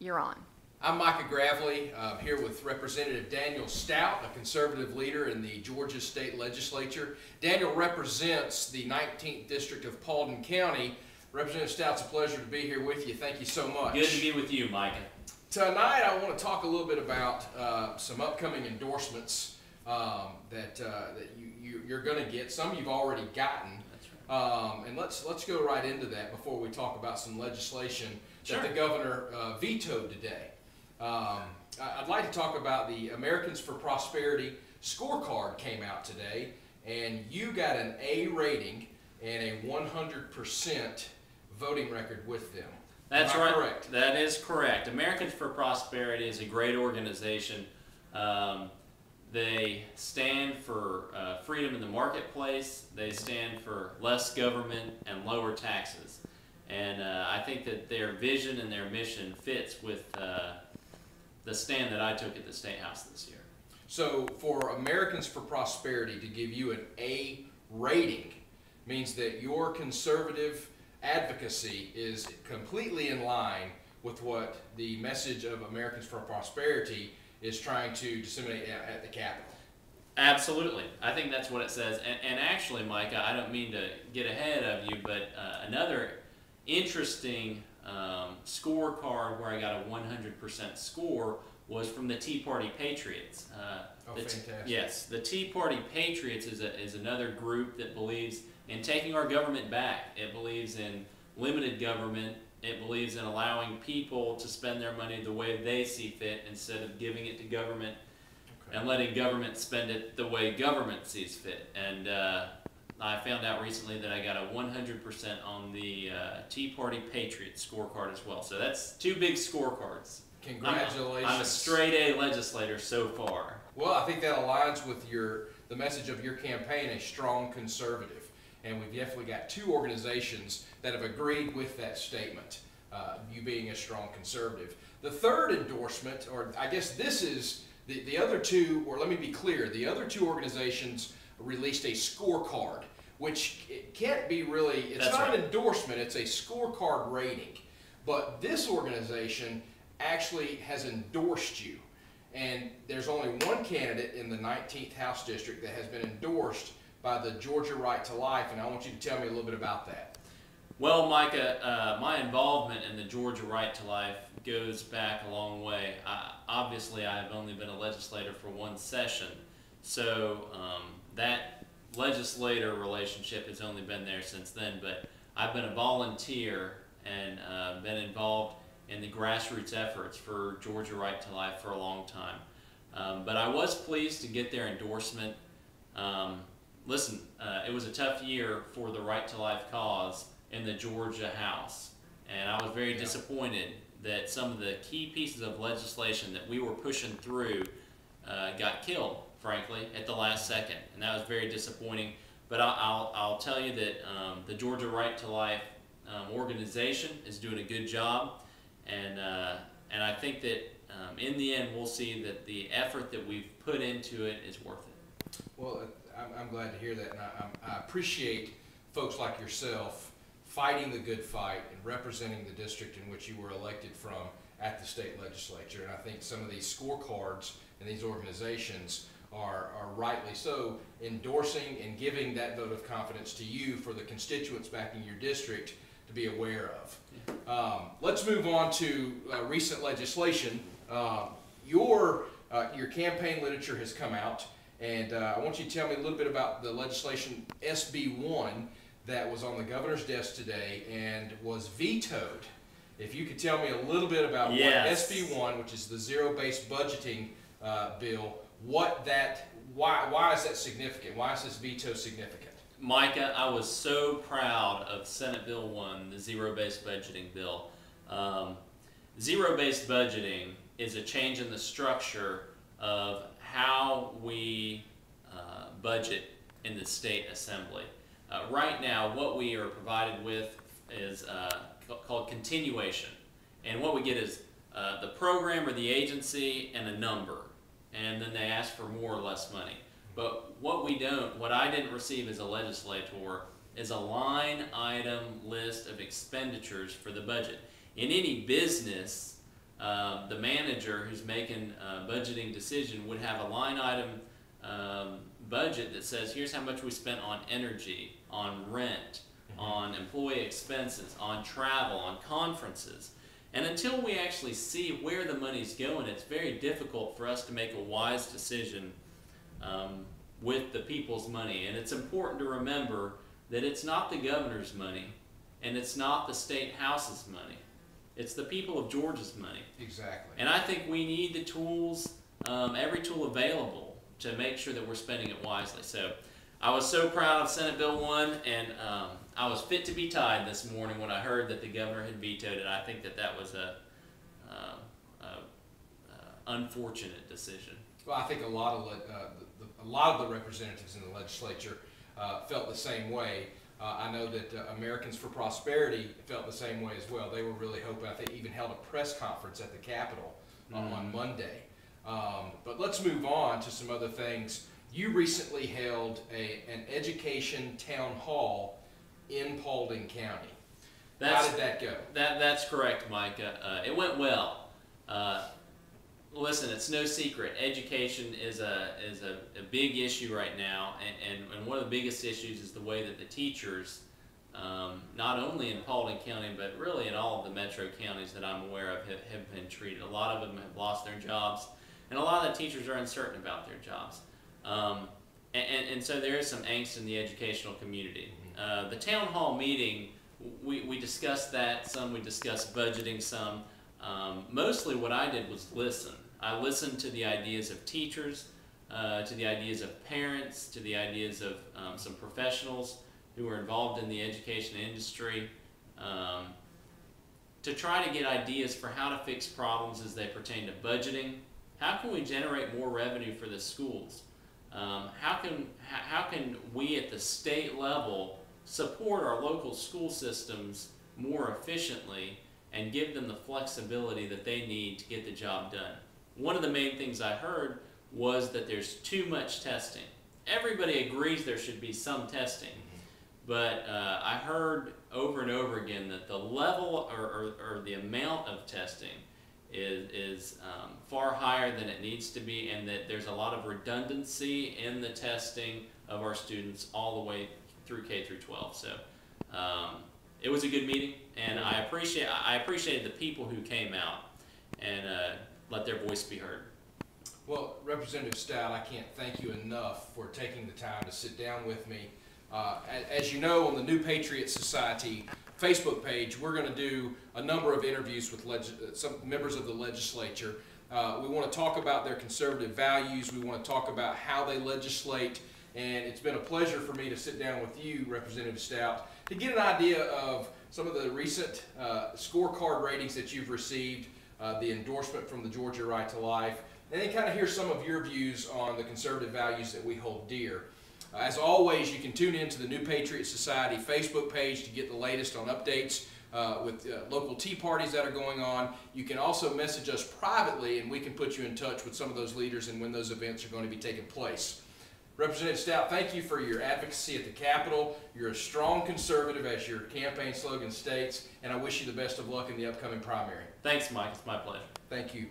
You're on. I'm Micah Gravley, here with Representative Daniel Stout, a conservative leader in the Georgia State Legislature. Daniel represents the 19th District of Paulding County. Representative Stout, it's a pleasure to be here with you. Thank you so much. Good to be with you, Micah. Tonight I want to talk a little bit about some upcoming endorsements that you're going to get. Some you've already gotten. That's right. And let's go right into that before we talk about some legislation Sure. that the governor vetoed today. I'd like to talk about the Americans for Prosperity scorecard came out today, and you got an A rating and a 100% voting record with them. That's Am I right. Correct. That is correct. Americans for Prosperity is a great organization. They stand for freedom in the marketplace. They stand for less government and lower taxes. And I think that their vision and their mission fits with the stand that I took at the State House this year. So for Americans for Prosperity to give you an A rating means that your conservative advocacy is completely in line with what the message of Americans for Prosperity is trying to disseminate at the Capitol. Absolutely. I think that's what it says. And actually, Micah, I don't mean to get ahead of you, but another interesting scorecard where I got a 100% score was from the Tea Patriots. Fantastic. Yes, the Tea Patriots is another group that believes in taking our government back. It believes in limited government. It believes in allowing people to spend their money the way they see fit instead of giving it to government and letting government spend it the way government sees fit. And I found out recently that I got a 100% on the Tea Patriots scorecard as well. So that's two big scorecards. Congratulations. I'm a straight A legislator so far. Well, I think that aligns with the message of your campaign, a strong conservative. And we've definitely got two organizations that have agreed with that statement, you being a strong conservative. The third endorsement, or I guess this is the other two, or let me be clear, the other two organizations released a scorecard, which it can't be really, it's That's not right. an endorsement, it's a scorecard rating. But this organization actually has endorsed you. And there's only one candidate in the 19th House District that has been endorsed by the Georgia Right to Life, and I want you to tell me a little bit about that. Well, Micah, my involvement in the Georgia Right to Life goes back a long way. Obviously, I've only been a legislator for one session, so that legislator relationship has only been there since then, but I've been a volunteer and been involved in the grassroots efforts for Georgia Right to Life for a long time. But I was pleased to get their endorsement. Listen, it was a tough year for the Right to Life cause in the Georgia House, and I was very disappointed that some of the key pieces of legislation that we were pushing through got killed, frankly, at the last second, and that was very disappointing. But I'll tell you that the Georgia Right to Life organization is doing a good job, and I think that in the end we'll see that the effort that we've put into it is worth it. Well, I'm glad to hear that, and I appreciate folks like yourself fighting the good fight and representing the district in which you were elected from at the state legislature. And I think some of these scorecards and these organizations are rightly so endorsing and giving that vote of confidence to you for the constituents back in your district to be aware of. Let's move on to recent legislation. Your campaign literature has come out, and I want you to tell me a little bit about the legislation SB 1 that was on the governor's desk today and was vetoed. If you could tell me a little bit about what SB 1, which is the zero-based budgeting bill, why is that significant? Why is this veto significant? Micah, I was so proud of Senate Bill 1, the zero-based budgeting bill. Zero-based budgeting is a change in the structure of how we budget in the state assembly. Right now, what we are provided with is called continuation. And what we get is the program or the agency and a number. And then they ask for more or less money. But what I didn't receive as a legislator is a line item list of expenditures for the budget. In any business, the manager who's making a budgeting decision would have a line item budget that says, here's how much we spent on energy, on rent, on employee expenses, on travel, on conferences. And until we actually see where the money's going, it's very difficult for us to make a wise decision with the people's money. And it's important to remember that it's not the governor's money and it's not the state house's money. It's the people of Georgia's money. Exactly. And I think we need the tools, every tool available, to make sure that we're spending it wisely. So I was so proud of Senate Bill 1, and I was fit to be tied this morning when I heard that the governor had vetoed it. I think that that was a unfortunate decision. Well, I think a lot of the representatives in the legislature felt the same way. I know that Americans for Prosperity felt the same way as well. They were really hoping. I think even held a press conference at the Capitol on Monday. But let's move on to some other things. You recently held an education town hall in Paulding County. How did that go? That's correct, Micah. It went well. Listen, it's no secret. Education is a big issue right now, and one of the biggest issues is the way that the teachers, not only in Paulding County, but really in all of the metro counties that I'm aware of, have been treated. A lot of them have lost their jobs, and a lot of the teachers are uncertain about their jobs. And so there is some angst in the educational community. The town hall meeting, we discussed that some, we discussed budgeting some. Mostly what I did was listen. I listened to the ideas of teachers, to the ideas of parents, to the ideas of some professionals who are involved in the education industry, to try to get ideas for how to fix problems as they pertain to budgeting. How can we generate more revenue for the schools? How can we at the state level support our local school systems more efficiently and give them the flexibility that they need to get the job done? One of the main things I heard was that there's too much testing. Everybody agrees there should be some testing, but I heard over and over again that the level or the amount of testing is far higher than it needs to be, and that there's a lot of redundancy in the testing of our students all the way through K through 12. So it was a good meeting, and I appreciated the people who came out and let their voice be heard. Well, Representative Stout, I can't thank you enough for taking the time to sit down with me. As you know, on the New Patriot Society Facebook page, we're going to do a number of interviews with some members of the legislature. We want to talk about their conservative values. We want to talk about how they legislate. And it's been a pleasure for me to sit down with you, Representative Stout, to get an idea of some of the recent scorecard ratings that you've received, the endorsement from the Georgia Right to Life, and then kind of hear some of your views on the conservative values that we hold dear. As always, you can tune in to the New Patriot Society Facebook page to get the latest on updates with local tea parties that are going on. You can also message us privately, and we can put you in touch with some of those leaders and when those events are going to be taking place. Representative Stout, thank you for your advocacy at the Capitol. You're a strong conservative, as your campaign slogan states, and I wish you the best of luck in the upcoming primary. Thanks, Mike. It's my pleasure. Thank you.